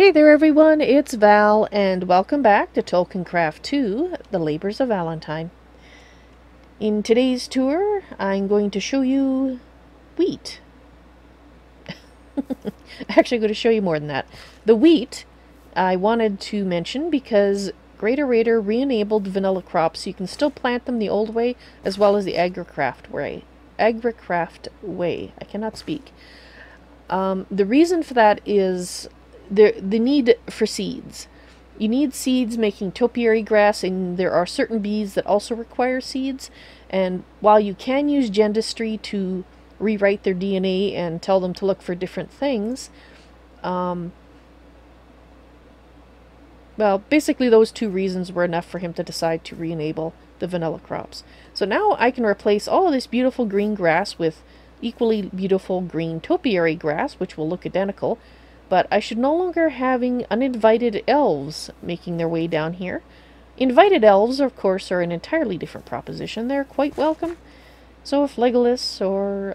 Hey there everyone, it's Val, and welcome back to Tolkiencraft II, The Labors of Valentine. In today's tour, I'm going to show you wheat. Actually, I'm going to show you more than that. The wheat I wanted to mention because Greater Raider re-enabled vanilla crops, so you can still plant them the old way, as well as the AgriCraft way. I cannot speak. The reason for that is the need for seeds. You need seeds making topiary grass, and there are certain bees that also require seeds. And while you can use gendistry to rewrite their DNA and tell them to look for different things, well, basically those two reasons were enough for him to decide to re-enable the vanilla crops. So now I can replace all of this beautiful green grass with equally beautiful green topiary grass, which will look identical. But I should no longer having uninvited elves making their way down here. Invited elves, of course, are an entirely different proposition. They're quite welcome. So if Legolas or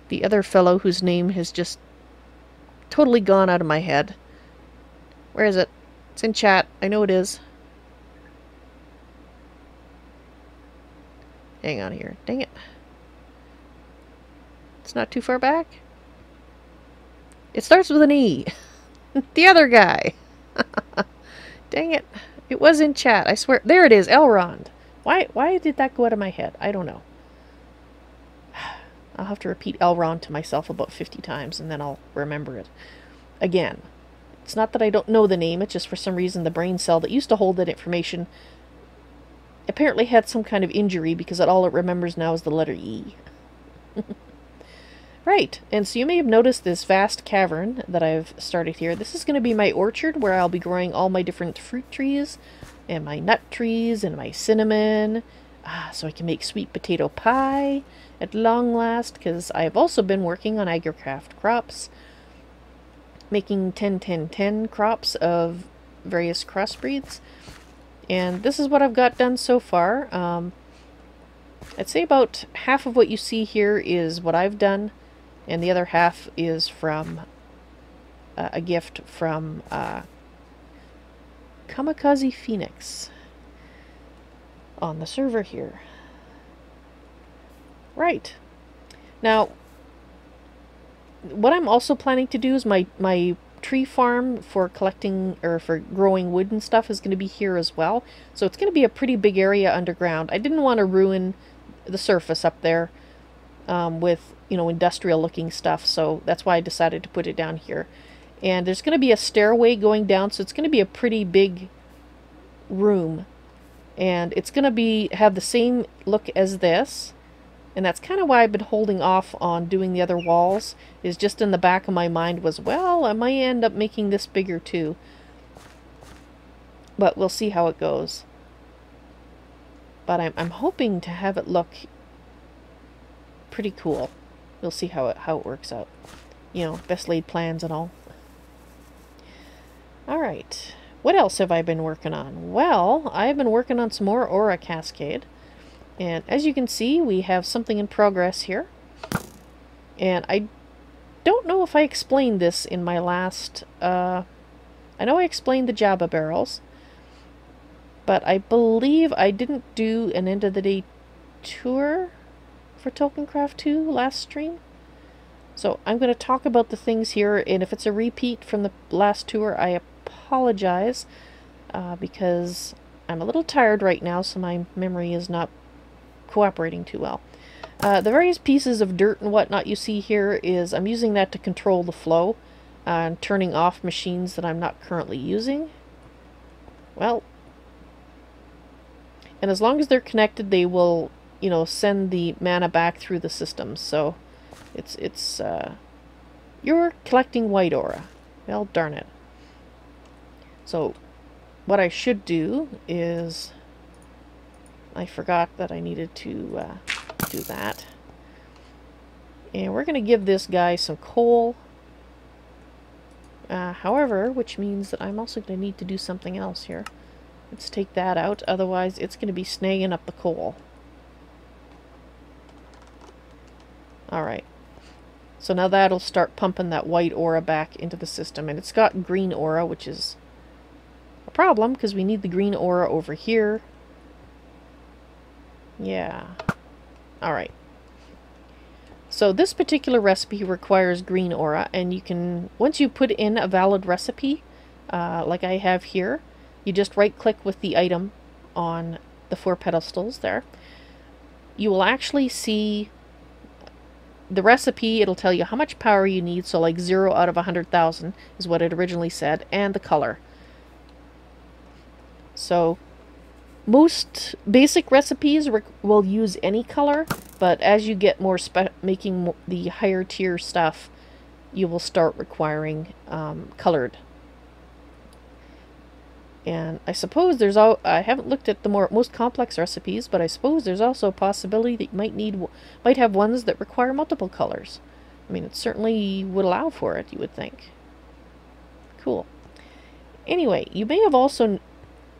the other fellow whose name has just totally gone out of my head. Where is it? It's in chat. I know it is. Hang on here. Dang it. It's not too far back. It starts with an E. The other guy. Dang it. It was in chat. I swear. There it is. Elrond. Why did that go out of my head? I don't know. I'll have to repeat Elrond to myself about 50 times and then I'll remember it. Again. It's not that I don't know the name. It's just for some reason the brain cell that used to hold that information apparently had some kind of injury because all it remembers now is the letter E. Right, and so you may have noticed this vast cavern that I've started here. This is going to be my orchard where I'll be growing all my different fruit trees and my nut trees and my cinnamon, so I can make sweet potato pie at long last, because I've also been working on AgriCraft crops, making 10-10-10 crops of various crossbreeds, and this is what I've got done so far. I'd say about half of what you see here is what I've done, and the other half is from a gift from Kamikaze Phoenix on the server here. Right. Now, what I'm also planning to do is my tree farm for collecting or for growing wood and stuff is going to be here as well. So it's going to be a pretty big area underground. I didn't want to ruin the surface up there with, you know, industrial looking stuff, so that's why I decided to put it down here. And there's going to be a stairway going down, so it's going to be a pretty big room, and it's going to have the same look as this, and that's kind of why I've been holding off on doing the other walls. Is just in the back of my mind was, well, I might end up making this bigger too, but we'll see how it goes. But I'm hoping to have it look pretty cool. We'll see how it works out. You know, best laid plans and all. Alright. What else have I been working on? Well, I've been working on some more Aura Cascade. And as you can see, we have something in progress here. And I don't know if I explained this in my last... I know I explained the Jabba barrels. But I believe I didn't do an end of the day tour for Tolkiencraft II last stream. So I'm going to talk about the things here, and if it's a repeat from the last tour, I apologize, because I'm a little tired right now, so my memory is not cooperating too well. The various pieces of dirt and whatnot you see here is I'm using that to control the flow, and turning off machines that I'm not currently using. Well, and as long as they're connected, they will, you know, send the mana back through the system. So it's you're collecting white aura. Well, darn it. So what I should do is, I forgot that I needed to do that. And we're going to give this guy some coal. However, which means that I'm also going to need to do something else here. Let's take that out, otherwise it's going to be snagging up the coal. Alright. So now that'll start pumping that white aura back into the system. And it's got green aura, which is a problem because we need the green aura over here. Yeah. Alright. So this particular recipe requires green aura, and you can, once you put in a valid recipe, like I have here, you just right-click with the item on the 4 pedestals there. You will actually see the recipe. It'll tell you how much power you need, so like 0 out of 100,000 is what it originally said, and the color. So most basic recipes will use any color, but as you get more making the higher tier stuff, you will start requiring colored. And I suppose there's I haven't looked at the most complex recipes, but I suppose there's also a possibility that you might have ones that require multiple colors. I mean, it certainly would allow for it, you would think. Cool. Anyway, you may have also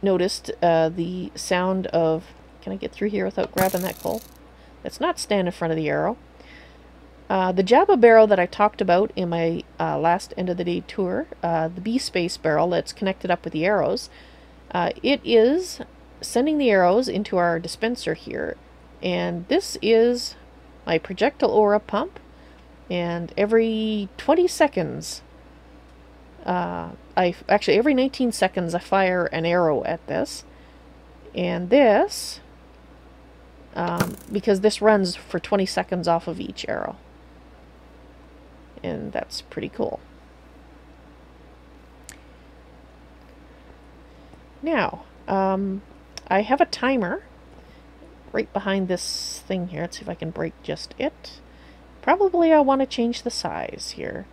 noticed the sound of... Can I get through here without grabbing that coal? Let's not stand in front of the arrow. The Jabba barrel that I talked about in my last end of the day tour, the B-Space barrel that's connected up with the arrows, it is sending the arrows into our dispenser here. And this is my projectile aura pump. And every 20 seconds, actually every 19 seconds I fire an arrow at this. And this, because this runs for 20 seconds off of each arrow. And that's pretty cool. Now, I have a timer right behind this thing here. Let's see if I can break just it. Probably I want to change the size here.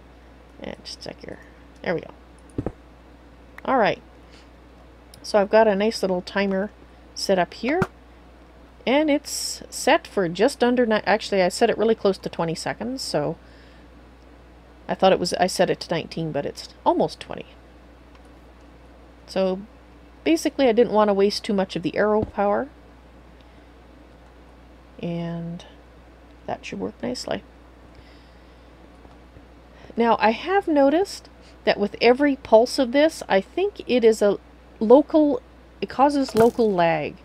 And just a sec here. There we go. Alright. So I've got a nice little timer set up here. And it's set for just under... Actually, I set it really close to 20 seconds, so... I thought it was... I set it to 19, but it's almost 20. So, basically, I didn't want to waste too much of the arrow power. And that should work nicely. Now, I have noticed that with every pulse of this, I think it is a local... It causes local lag.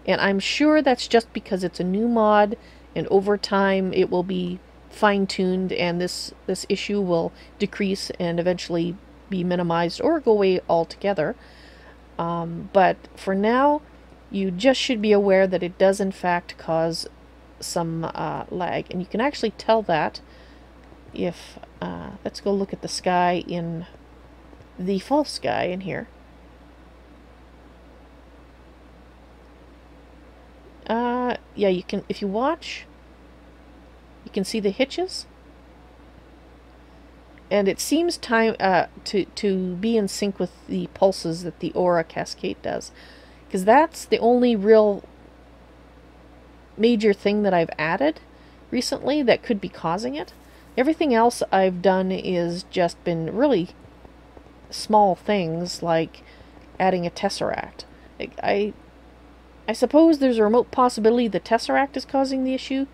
And I'm sure that's just because it's a new mod, and over time it will be fine-tuned, and this issue will decrease and eventually be minimized or go away altogether. But for now, you just should be aware that it does in fact cause some lag. And you can actually tell that if... let's go look at the sky in the false sky in here. Yeah, you can, if you watch, you can see the hitches. And it seems time to be in sync with the pulses that the Aura Cascade does. Because that's the only real major thing that I've added recently that could be causing it. Everything else I've done is just been really small things, like adding a tesseract. I suppose there's a remote possibility the tesseract is causing the issue,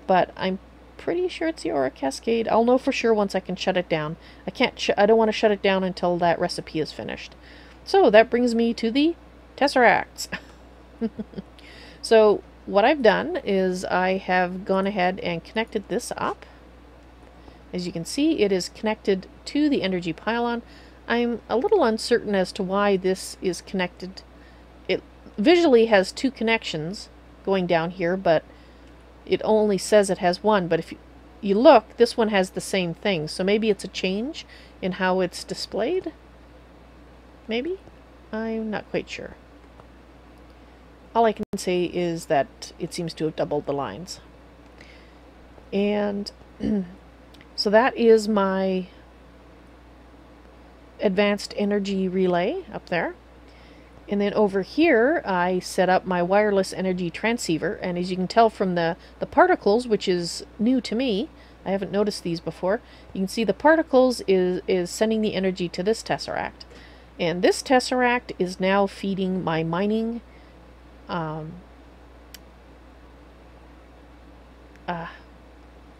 but I'm pretty sure it's the Aura Cascade. I'll know for sure once I can shut it down. I don't want to shut it down until that recipe is finished. So that brings me to the tesseracts. So what I've done is I have gone ahead and connected this up. As you can see, it is connected to the energy pylon. I'm a little uncertain as to why this is connected. It visually has 2 connections going down here, but it only says it has one. But if you look, this one has the same thing. So maybe it's a change in how it's displayed? Maybe? I'm not quite sure. All I can say is that it seems to have doubled the lines. And so that is my advanced energy relay up there. And then over here, I set up my wireless energy transceiver. And as you can tell from the particles, which is new to me, I haven't noticed these before, you can see the particles is sending the energy to this tesseract. And this tesseract is now feeding my mining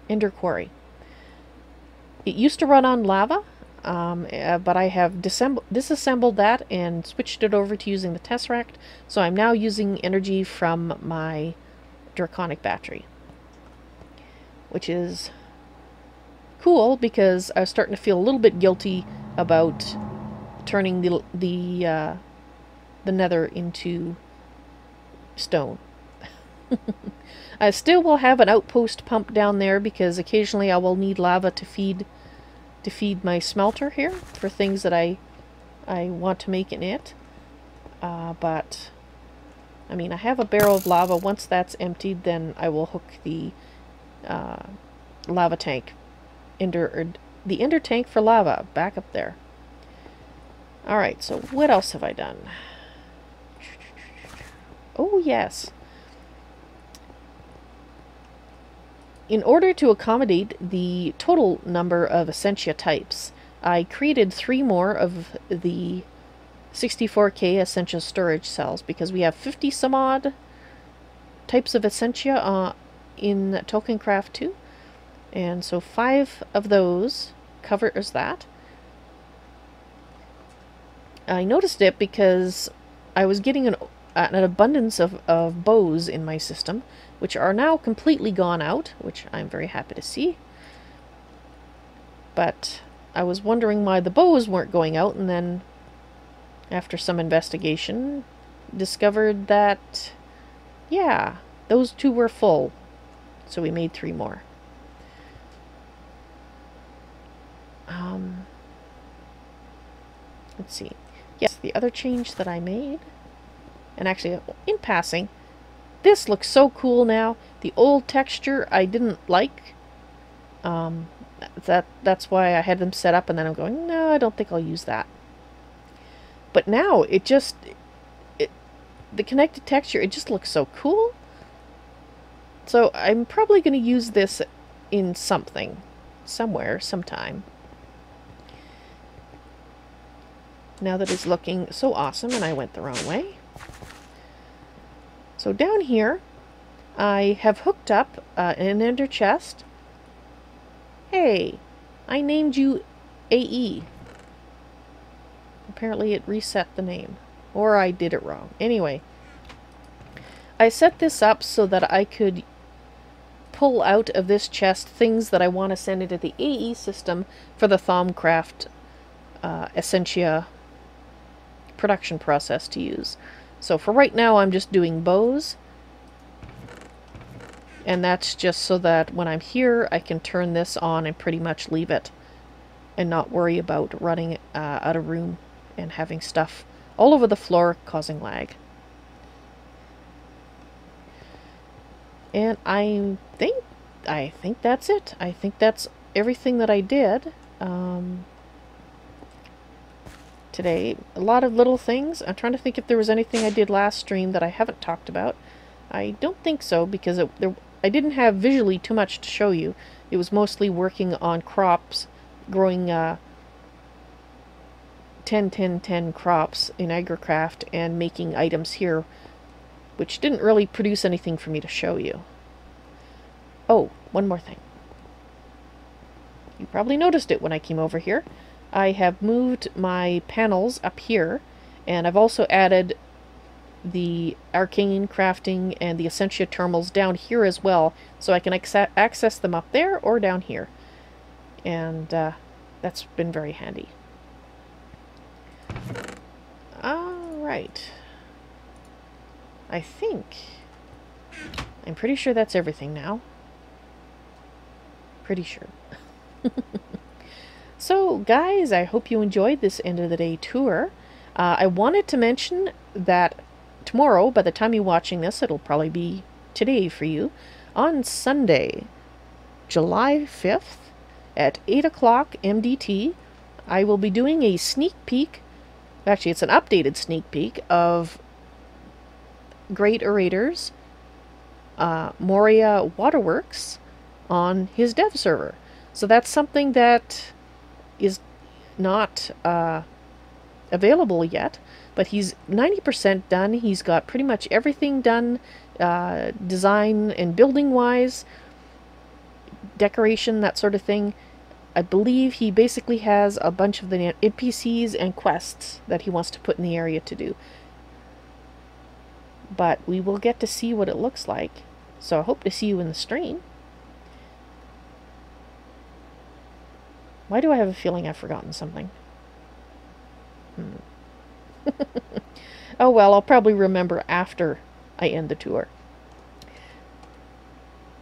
ender quarry. It used to run on lava, but I have disassembled that and switched it over to using the Tesseract, so I'm now using energy from my Draconic battery, which is cool because I was starting to feel a little bit guilty about turning the nether into stone. I still will have an outpost pump down there because occasionally I will need lava to feed my smelter here for things that I want to make in it. But I mean, I have a barrel of lava. Once that's emptied, then I will hook the lava tank, the ender tank for lava back up there. All right. So what else have I done? Oh yes. In order to accommodate the total number of Essentia types, I created 3 more of the 64K Essentia storage cells because we have 50 some odd types of Essentia in Tolkiencraft II. And so 5 of those covers that. I noticed it because I was getting an abundance of bows in my system, which are now completely gone out, which I'm very happy to see. But I was wondering why the bows weren't going out, and then after some investigation discovered that, yeah, those 2 were full. So we made 3 more. Let's see. Yes, the other change that I made, and actually in passing, this looks so cool now. The old texture I didn't like. That's why I had them set up, and then I'm going, no, I don't think I'll use that. But now it just, the connected texture, it just looks so cool. So I'm probably going to use this in something, somewhere, sometime. Now that it's looking so awesome, and I went the wrong way. So down here, I have hooked up an ender chest. Hey, I named you AE. Apparently it reset the name. Or I did it wrong. Anyway, I set this up so that I could pull out of this chest things that I want to send into the AE system for the Thaumcraft Essentia production process to use. So for right now, I'm just doing bows. And that's just so that when I'm here, I can turn this on and pretty much leave it and not worry about running out of room and having stuff all over the floor causing lag. And I think that's it. I think that's everything that I did today. A lot of little things. I'm trying to think if there was anything I did last stream that I haven't talked about. I don't think so, because I didn't have visually too much to show you. It was mostly working on crops, growing 10-10-10 crops in AgriCraft and making items here, which didn't really produce anything for me to show you. Oh, one more thing. You probably noticed it when I came over here. I have moved my panels up here, and I've also added the arcane crafting and the Essentia terminals down here as well, so I can access them up there or down here. And that's been very handy. Alright. I'm pretty sure that's everything now. Pretty sure. So, guys, I hope you enjoyed this end of the day tour. I wanted to mention that tomorrow, by the time you're watching this, it'll probably be today for you, on Sunday, July 5th, at 8 o'clock MDT, I will be doing a sneak peek, actually it's an updated sneak peek, of Great Orator's Moria Waterworks on his dev server. So that's something that is not available yet, but he's 90% done. He's got pretty much everything done, design and building wise, decoration, that sort of thing. I believe he basically has a bunch of the NPCs and quests that he wants to put in the area to do. But we will get to see what it looks like. So I hope to see you in the stream. Why do I have a feeling I've forgotten something? Oh well, I'll probably remember after I end the tour.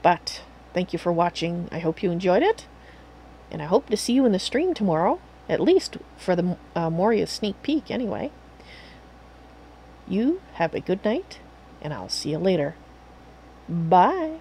But thank you for watching. I hope you enjoyed it. And I hope to see you in the stream tomorrow. At least for the Moria sneak peek anyway. You have a good night. And I'll see you later. Bye.